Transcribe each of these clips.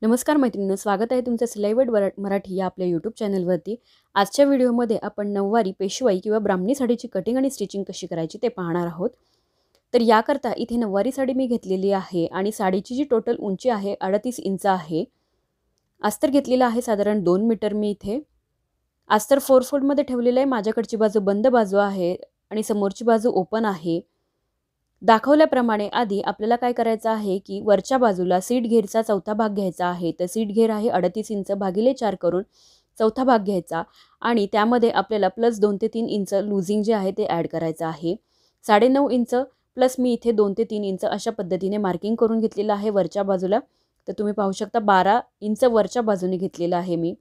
नमस्कार मैत्रिणींनो, स्वागत आहे तुमचं सिलाईवड मराठी या आपल्या यूट्यूब चॅनलवरती। आजच्या व्हिडिओमध्ये आपण नऊवारी पेशवाई किंवा ब्राह्मणी साडीची कटिंग आणि स्टिचिंग कशी करायची ते पाहणार आहोत। तर याकरता इथे नऊवारी साडी मी घेतलेली आहे आणि साडीची जी टोटल उंची आहे 38 इंच आहे। अस्तर घेतलेला आहे साधारण 2 मीटर मी इथे। अस्तर 4 फोल्डमध्ये ठेवलेलं आहे। माझ्याकडची बाजू बंद बाजू आहे आणि समोरची बाजू ओपन आहे। दाखवल्याप्रमाणे आधी आपल्याला काय करायचं आहे की वरच्या बाजूला सीट घेरचा चौथा भाग घ्यायचा आहे। तर सीट घेर आहे 38 इंच भागिले 4 करून चौथा भाग घ्यायचा आणि त्यामध्ये आपल्याला प्लस 2 ते 3 इंच लूजिंग जे आहे ते ॲड करायचं आहे। 9.5 इंच प्लस मी इथे 2 ते 3 इंच अशा पद्धतीने मार्किंग करून घेतलेलं आहे वरच्या बाजूला। तर तुम्ही पाहू शकता 12 इंच वरच्या बाजूने घेतलेलं आहे मी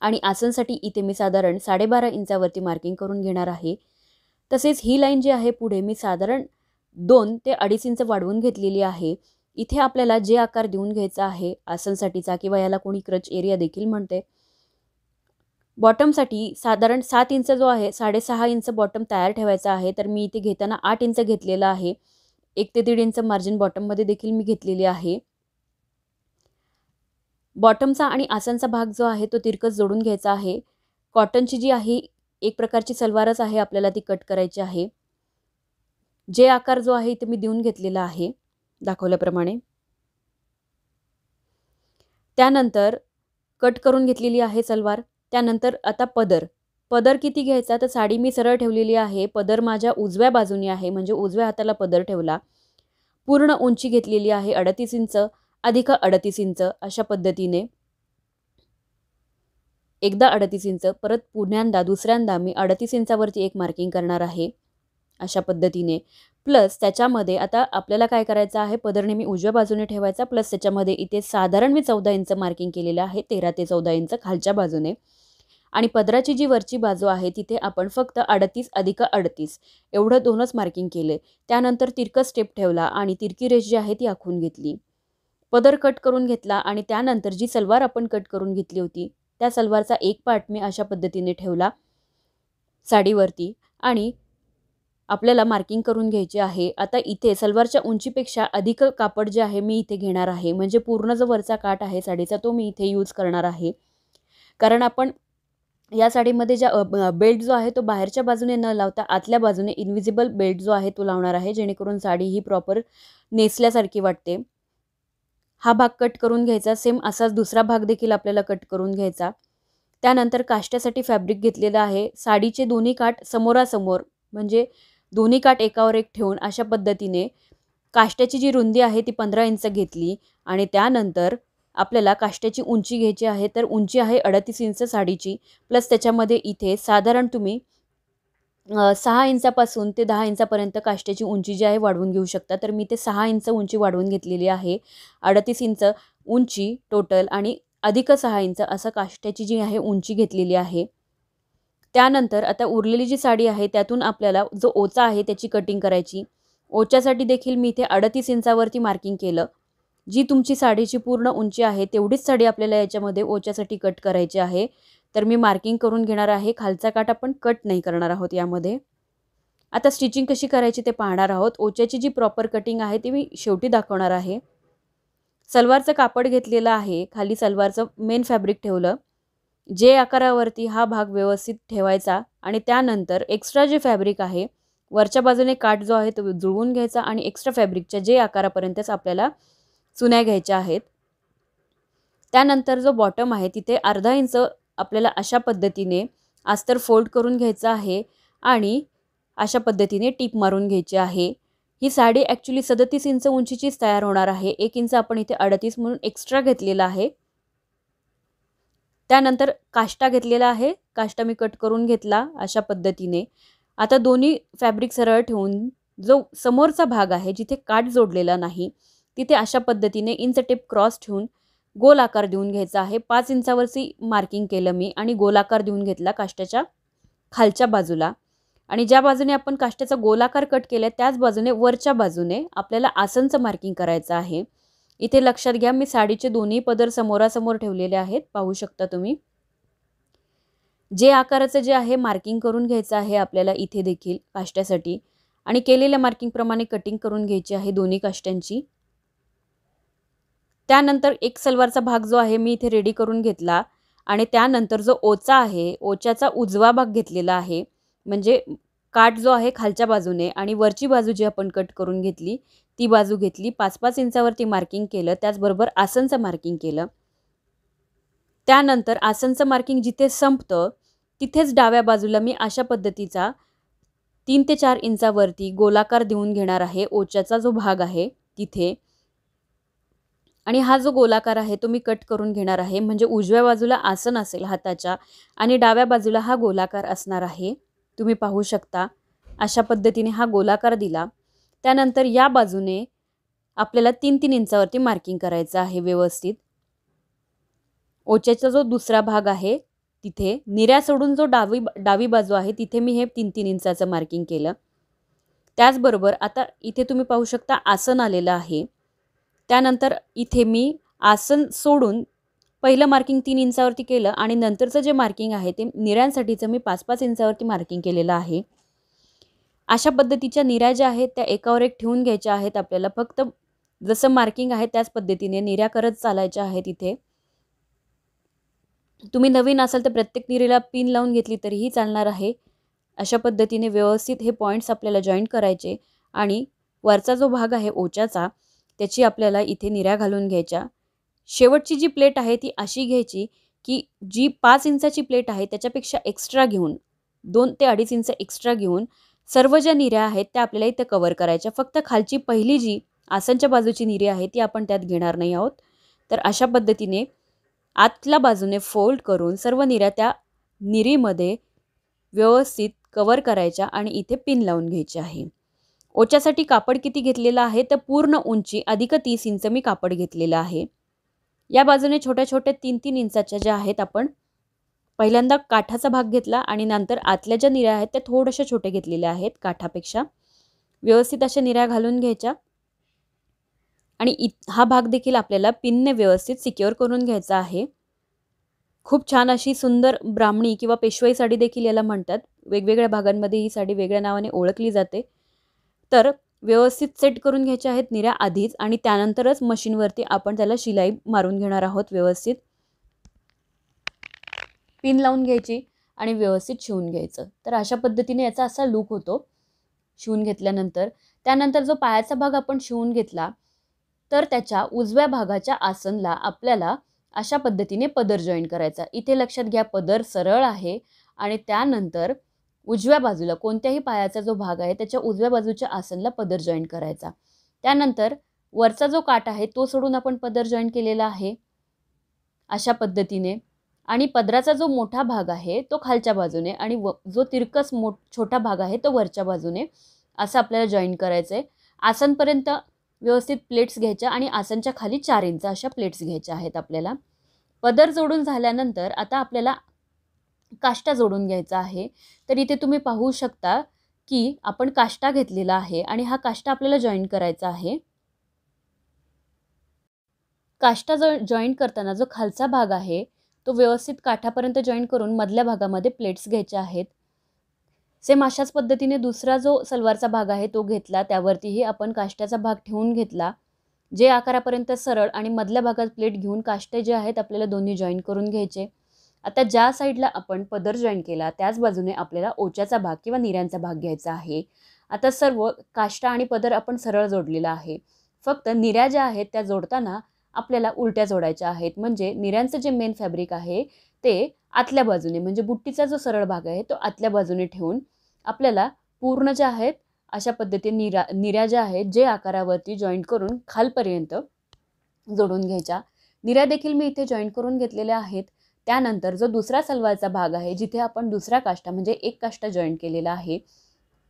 आणि आसनसाठी इथे मी साधारण 12.5 इंचावरती मार्किंग करून घेणार आहे। तसेच ही लाईन जी आहे पुढे मी साधारण 2 ते 2.5 इंच वाढवून घेतलेली आहे। इथे आपल्याला जे आकार देऊन घ्यायचा आहे आसनसाठीचा किंवा याला कोणी क्रच एरिया देखील म्हणते। बॉटमसाठी साधारण 7 इंच जो आहे 6.5 इंच बॉटम तयार ठेवायचा आहे। तर मी इथे घेताना 8 इंच घेतलेला आहे। 1 ते 1.5 इंच मार्जिन बॉटममध्ये देखील मी घेतलेली आहे। बॉटमचा आणि आसनचा भाग जो आहे तो तिरकस जोडून घ्यायचा आहे। कॉटनची जी आहे एक प्रकारची सलवारच आहे, आपल्याला ती कट करायची आहे। जे आकार जो आहे इथे मी देऊन घेतलेला आहे दाखवल्याप्रमाणे। त्यानंतर कट करून घेतलेली आहे सलवार। त्यानंतर आता पदर किती घ्यायचा, तर साडी मी सरळ ठेवलेली आहे। पदर माझ्या उजव्या बाजूने आहे, म्हणजे उजव्या हाताला पदर ठेवला। पूर्ण उंची घेतलेली आहे 38 इंच अधिक 38 इंच अशा पद्धतीने। एकदा 38 इंच परत पुन्हा दुसऱ्यांदा मी 38 इंचावरती एक मार्किंग करणार आहे अशा पद्धतीने। प्लस त्याच्यामध्ये आता आपल्याला काय करायचं आहे, पदर नेहमी उजव्या बाजूने ठेवायचा। प्लस त्याच्यामध्ये इथे साधारण मी 14 इंच मार्किंग केलेलं आहे, 13 ते 14 इंच खालच्या बाजूने। आणि पदराची जी वरची बाजू आहे तिथे आपण फक्त 38 अधिक 38 एवढं दोनच मार्किंग केले। त्यानंतर तिरकस स्टेप ठेवला आणि तिरकी रेष जी आहे ती आखून घेतली। पदर कट करून घेतला आणि त्यानंतर जी सलवार आपण कट करून घेतली होती त्या सलवारचा एक पार्ट मी अशा पद्धतीने ठेवला साडीवरती आणि आपल्याला मार्किंग करून घ्यायची आहे। आता इथे सलवारच्या उंचीपेक्षा अधिक कापड जे आहे मी इथे घेणार आहे, म्हणजे पूर्ण जो वरचा काठ आहे साडीचा तो मी इथे यूज करणार आहे। कारण आपण या साडीमध्ये ज्या बेल्ट जो आहे तो बाहेरच्या बाजूने न लावता आतल्या बाजूने इनविजिबल बेल्ट जो आहे तो लावणार आहे, जेणेकरून साडी ही प्रॉपर नेसल्यासारखी वाटते। हा भाग कट करून घ्यायचा। सेम असाच दुसरा भाग देखील आपल्याला कट करून घ्यायचा। त्यानंतर काष्ट्यासाठी फॅब्रिक घेतलेलं आहे। साडीचे दोन्ही काठ समोरासमोर, म्हणजे दोन्ही काठ एकावर एक ठेवून अशा पद्धतीने काष्ट्याची जी रुंदी आहे ती 15 इंच घेतली आणि त्यानंतर आपल्याला काष्ट्याची उंची घ्यायची आहे। तर उंची आहे 38 इंच साडीची, प्लस त्याच्यामध्ये इथे साधारण तुम्ही 6 इंचापासून ते 10 इंचापर्यंत काष्ट्याची उंची जी आहे वाढवून घेऊ शकता। तर मी ते 6 इंच उंची वाढवून घेतलेली आहे। 38 इंच उंची टोटल आणि अधिक 6 इंच असं काष्ट्याची जी आहे उंची घेतलेली आहे। त्यानंतर आता उरलेली जी साडी आहे त्यातून आपल्याला जो ओचा आहे त्याची कटिंग करायची। ओच्यासाठी देखील मी इथे 38 इंचावरती मार्किंग केलं। जी तुमची साडीची पूर्ण उंची आहे तेवढीच साडी आपल्याला याच्यामध्ये ओच्यासाठी कट करायची आहे। तर मी मार्किंग करून घेणार आहे। खालचा काठ आपण कट नाही करणार आहोत यामध्ये। आता स्टिचिंग कशी करायची ते पाहणार आहोत। ओच्याची जी प्रॉपर कटिंग आहे ती मी शेवटी दाखवणार आहे। सलवारचं कापड घेतलेलं आहे, खाली सलवारचं मेन फॅब्रिक ठेवलं। जे आकारावरती हा भाग व्यवस्थित ठेवायचा आणि त्यानंतर एक्स्ट्रा जे फॅब्रिक आहे वरच्या बाजूने काठ जो आहे तो जुळवून घ्यायचा आणि एक्स्ट्रा फॅब्रिकच्या जे आकारापर्यंतच आपल्याला चुन्या घ्यायच्या आहेत। त्यानंतर जो बॉटम आहे तिथे अर्धा इंच आपल्याला अशा पद्धतीने अस्तर फोल्ड करून घ्यायचा आहे आणि अशा पद्धतीने टीप मारून घ्यायची आहे। ही साडी ॲक्च्युली 37 इंच उंचीचीच तयार होणार आहे। 1 इंच आपण इथे 38 म्हणून एक्स्ट्रा घेतलेला आहे। त्यानंतर काष्टा घेतलेला आहे, काष्टा मी कट करून घेतला अशा पद्धतीने। आता दोन्ही फॅब्रिक सरळ ठेवून जो समोरचा भाग आहे जिथे काठ जोडलेला नाही तिथे अशा पद्धतीने इंच टेप क्रॉस ठेवून गोल आकार देऊन घ्यायचा आहे। 5 इंचावरची मार्किंग केलं मी आणि गोल आकार देऊन घेतला काष्ट्याच्या खालच्या बाजूला आणि ज्या बाजूने आपण काष्ट्याचा गोलाकार कट केला त्याच बाजूने वरच्या बाजूने आपल्याला आसनचं मार्किंग करायचं आहे। इथे लक्षात घ्या मी साडीचे दोन्ही पदर समोरासमोर ठेवलेले आहेत, पाहू शकता तुम्ही। जे आकाराचं जे आहे मार्किंग करून घ्यायचं आहे आपल्याला इथे देखील काष्ट्यासाठी आणि केलेल्या मार्किंग प्रमाणे कटिंग करून घ्यायची आहे दोन्ही काष्ट्यांची। त्यानंतर एक सलवारचा भाग जो आहे मी इथे रेडी करून घेतला आणि त्यानंतर जो ओचा आहे, ओच्याचा उजवा भाग घेतलेला आहे. म्हणजे काठ जो आहे खालच्या बाजूने आणि वरची बाजू जी आपण कट करून घेतली ती बाजू घेतली. 5-5 इंचावरती मार्किंग केलं. त्याचबरोबर आसनचं मार्किंग केलं. त्यानंतर आसनचं मार्किंग जिथे संपतं तिथेच डाव्या बाजूला मी अशा पद्धतीचा 3 ते 4 इंचावरती गोलाकार देऊन घेणार आहे ओच्याचा जो भाग आहे तिथे. आणि हा जो गोलाकार आहे तो मी कट करून घेणार आहे. म्हणजे उजव्या बाजूला आसन असेल हाताच्या आणि डाव्या बाजूला हा गोलाकार असणार आहे. तुम्ही पाहू शकता अशा पद्धतीने हा गोलाकार दिला. त्यानंतर या बाजूने आपल्याला 3-3 इंचावरती मार्किंग करायचं आहे व्यवस्थित. ओच्याचा जो दुसरा भाग आहे तिथे निऱ्या सोडून जो डावी बाजू आहे तिथे मी हे 3-3 इंचाचं मार्किंग केलं. त्याचबरोबर आता इथे तुम्ही पाहू शकता आसन आलेलं आहे. त्यानंतर इथे मी आसन सोडून पहिलं मार्किंग 3 इंचावरती केलं आणि नंतरचं जे मार्किंग आहे ते निऱ्यांसाठीचं मी 5-5 इंचावरती मार्किंग केलेलं आहे. अशा पद्धतीच्या निऱ्या ज्या आहेत त्या एकावर एक ठेवून घ्यायच्या आहेत आपल्याला. फक्त जसं मार्किंग आहे त्याच पद्धतीने निऱ्या करत चालायच्या आहेत. इथे तुम्ही नवीन असाल तर प्रत्येक निरीला पिन लावून घेतली तरीही चालणार आहे. अशा पद्धतीने व्यवस्थित हे पॉईंट्स आपल्याला जॉईंट करायचे आणि वरचा जो भाग आहे ओच्याचा त्याची आपल्याला इथे निऱ्या घालून घ्यायच्या. शेवटची जी प्लेट आहे ती अशी घ्यायची की जी 5 इंचाची प्लेट आहे त्याच्यापेक्षा एक्स्ट्रा घेऊन 2 ते 2.5 इंच एक्स्ट्रा घेऊन सर्व ज्या निऱ्या आहेत त्या आपल्याला इथे कवर करायच्या. फक्त खालची पहिली जी आसनच्या बाजूची निरी आहे ती आपण त्यात घेणार नाही आहोत. तर अशा पद्धतीने आतल्या बाजूने फोल्ड करून सर्व निऱ्या त्या निरीमध्ये व्यवस्थित कवर करायच्या आणि इथे पिन लावून घ्यायची आहे. ओच्यासाठी कापड किती घेतलेलं आहे तर पूर्ण उंची अधिक 30 इंच मी कापड घेतलेलं आहे. या बाजूने छोट्या छोट्या 3-3 इंचाच्या ज्या आहेत आपण पहिल्यांदा काठाचा भाग घेतला आणि नंतर आतल्या ज्या निऱ्या आहेत त्या थोड्याशा छोट्या घेतलेल्या आहेत काठापेक्षा. व्यवस्थित अशा निऱ्या घालून घ्यायच्या आणि हा भाग देखील आपल्याला पिनने व्यवस्थित सिक्युअर करून घ्यायचा आहे. खूप छान अशी सुंदर ब्राह्मणी किंवा पेशवाई साडी देखील याला म्हणतात. वेगवेगळ्या भागांमध्ये ही साडी वेगळ्या नावाने ओळखली जाते. तर व्यवस्थित सेट करून घ्यायच्या आहेत निऱ्या आधीच आणि त्यानंतरच मशीनवरती आपण त्याला शिलाई मारून घेणार आहोत. व्यवस्थित पिन लावून घ्यायची आणि व्यवस्थित शिवून घ्यायचं. तर अशा पद्धतीने याचा असा लूक होतो शिवून घेतल्यानंतर. त्यानंतर जो पायाचा भाग आपण शिवून घेतला तर त्याच्या उजव्या भागाच्या आसनला आपल्याला अशा पद्धतीने पदर जॉईन करायचा. इथे लक्षात घ्या पदर सरळ आहे आणि त्यानंतर उजव्या बाजूला कोणत्याही पायाचा जो भाग आहे त्याच्या उजव्या बाजूच्या आसनला पदर जॉईन करायचा. त्यानंतर वरचा जो काठ आहे तो सोडून आपण पदर जॉईन केलेला आहे अशा पद्धतीने. आणि पदराचा जो मोठा भाग आहे तो खालच्या बाजूने आणि जो तिरकस छोटा भाग आहे तो वरच्या बाजूने असं आपल्याला जॉईन करायचं आहे. आसनपर्यंत व्यवस्थित प्लेट्स घ्यायच्या आणि आसनच्या खाली 4 इंच अशा प्लेट्स घ्यायच्या आहेत आपल्याला. पदर जोडून झाल्यानंतर आता आपल्याला काष्टा जोडून घ्यायचा आहे. तर इथे तुम्ही पाहू शकता की आपण काष्टा घेतलेला आहे आणि हा काष्टा आपल्याला जॉईन करायचा आहे. काष्टा जॉईन करताना जो खालचा भाग आहे तो व्यवस्थित काठापर्यंत जॉईन करून मधल्या भागामध्ये प्लेट्स घ्यायच्या आहेत. सेम अशाच पद्धतीने दुसरा जो सलवारचा भाग आहे तो घेतला. त्यावरतीही आपण काष्ट्याचा भाग ठेवून घेतला जे आकारापर्यंत सरळ आणि मधल्या भागात प्लेट घेऊन काष्टे जे आहेत आपल्याला दोन्ही जॉईन करून घ्यायचे. आता ज्या साईडला आपण पदर जॉईन केला त्याच बाजूने आपल्याला ओच्याचा भाग किंवा निऱ्यांचा भाग घ्यायचा आहे. आता सर्व काष्टा आणि पदर आपण सरळ जोडलेला आहे. फक्त निऱ्या ज्या आहेत त्या जोडताना आपल्याला उलट्या जोडायच्या आहेत. म्हणजे निऱ्यांचं जे मेन फॅब्रिक आहे ते आतल्या बाजूने म्हणजे बुट्टीचा जो सरळ भाग आहे तो आतल्या बाजूने ठेवून आपल्याला पूर्ण ज्या आहेत अशा पद्धतीने निऱ्या ज्या आहेत जे आकारावरती जॉईन करून खालपर्यंत जोडून घ्यायच्या. निऱ्या देखील मी इथे जॉईन करून घेतलेल्या आहेत. त्यानंतर जो दुसरा सलवारचा भाग आहे जिथे आपण दुसरा काष्टा म्हणजे एक काष्टा जॉईन केलेला आहे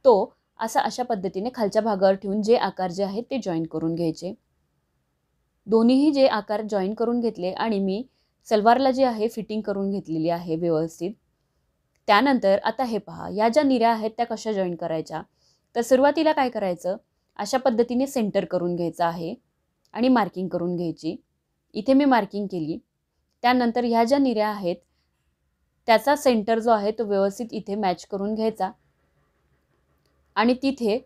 तो अशा पद्धतीने खालच्या भागावर ठेवून जे आकार जे आहेत ते जॉईन करून घ्यायचे. दोन्हीही जे आकार जॉईन करून घेतले आणि मी सलवारला जी आहे फिटिंग करून घेतलेली आहे व्यवस्थित. त्यानंतर आता हे पहा या ज्या निऱ्या आहेत त्या कशा जॉईन करायच्या. तर सुरुवातीला काय करायचं अशा पद्धतीने सेंटर करून घ्यायचं आहे आणि मार्किंग करून घ्यायची. इथे मी मार्किंग केली. त्यानंतर ह्या ज्या निऱ्या आहेत त्याचा सेंटर जो आहे तो व्यवस्थित इथे मॅच करून घ्यायचा आणि तिथे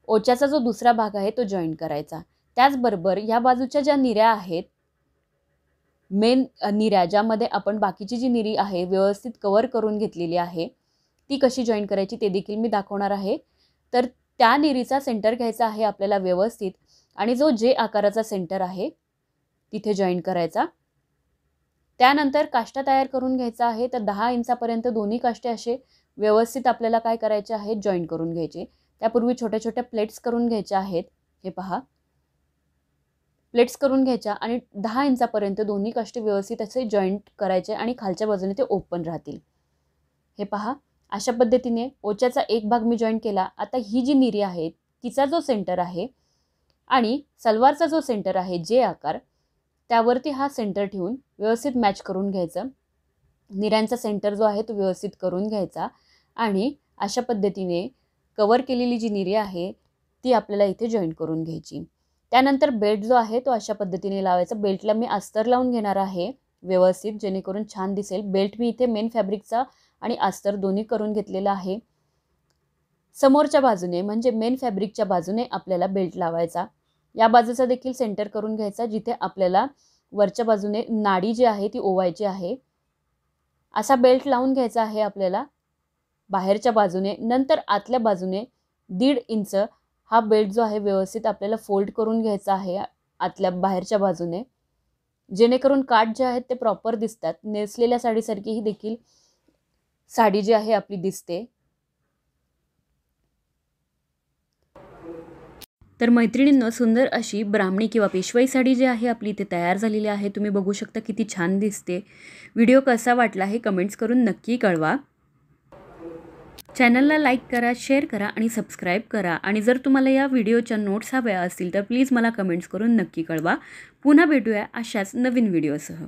ओच्याचा जो दुसरा भाग आहे तो जॉईन करायचा. त्याचबरोबर या बाजूच्या ज्या निऱ्या आहेत, मेन निऱ्या ज्यामध्ये आपण बाकीची जी निरी आहे व्यवस्थित कवर करून घेतलेली आहे, ती कशी जॉईन करायची ते देखील मी दाखवणार आहे. तर त्या निरीचा सेंटर घ्यायचा आहे आपल्याला व्यवस्थित आणि जो जे आकाराचा सेंटर आहे तिथे जॉईन करायचा. त्यानंतर काष्टा तयार करून घ्यायचा आहे. तर 10 इंचापर्यंत दोन्ही काष्टे असे व्यवस्थित आपल्याला काय करायचे आहेत, जॉईन करून घ्यायचे. त्यापूर्वी छोट्या छोट्या प्लेट्स करून घ्यायच्या आहेत. हे पहा, प्लेट्स करून घ्यायच्या आणि 10 इंचापर्यंत दोन्ही काष्टे व्यवस्थित असे जॉईंट करायचे आणि खालच्या बाजूने ते ओपन राहतील. हे पहा, अशा पद्धतीने ओच्याचा एक भाग मी जॉईन केला. आता ही जी निरी आहे तिचा जो सेंटर आहे आणि सलवारचा जो सेंटर आहे जे आकार, त्यावरती हा सेंटर ठेवून व्यवस्थित मॅच करून घ्यायचं. निऱ्यांचा सेंटर जो आहे तो व्यवस्थित करून घ्यायचा आणि अशा पद्धतीने कवर केलेली जी निरी आहे ती आपल्याला इथे जॉईन करून घ्यायची. त्यानंतर बेल्ट जो आहे तो अशा पद्धतीने लावायचा. बेल्टला मी अस्तर लावून घेणार आहे व्यवस्थित, जेणेकरून छान दिसेल. बेल्ट मी इथे मेन फॅब्रिकचा आणि अस्तर दोन्ही करून घेतलेला आहे. समोरच्या बाजूने म्हणजे मेन फॅब्रिकच्या बाजूने आपल्याला बेल्ट लावायचा. या बाजूचा देखील सेंटर करून घ्यायचा, जिथे आपल्याला वरच्या बाजूने नाडी जी आहे ती ओवायची आहे. असा बेल्ट लावून घ्यायचा आहे आपल्याला बाहेरच्या बाजूने. नंतर आतल्या बाजूने 1.5 इंच हा बेल्ट जो आहे व्यवस्थित आपल्याला फोल्ड करून घ्यायचा आहे आतल्या बाहेरच्या बाजूने, जेणेकरून काठ जे आहेत ते प्रॉपर दिसतात. नेसलेल्या साडीसारखी ही देखील साडी जी आहे आपली दिसते. तर मैत्रिणींनो, सुंदर अशी ब्राह्मणी किंवा पेशवाई साडी जी आहे आपली इथे तयार झालेली आहे. तुम्ही बघू शकता किती छान दिसते. व्हिडिओ कसा वाटला हे कमेंट्स करून नक्की कळवा. चॅनलला लाईक करा, शेअर करा आणि सबस्क्राईब करा. आणि जर तुम्हाला या व्हिडिओच्या नोट्स हव्या असतील तर प्लीज मला कमेंट्स करून नक्की कळवा. पुन्हा भेटूया अशाच नवीन व्हिडिओसह.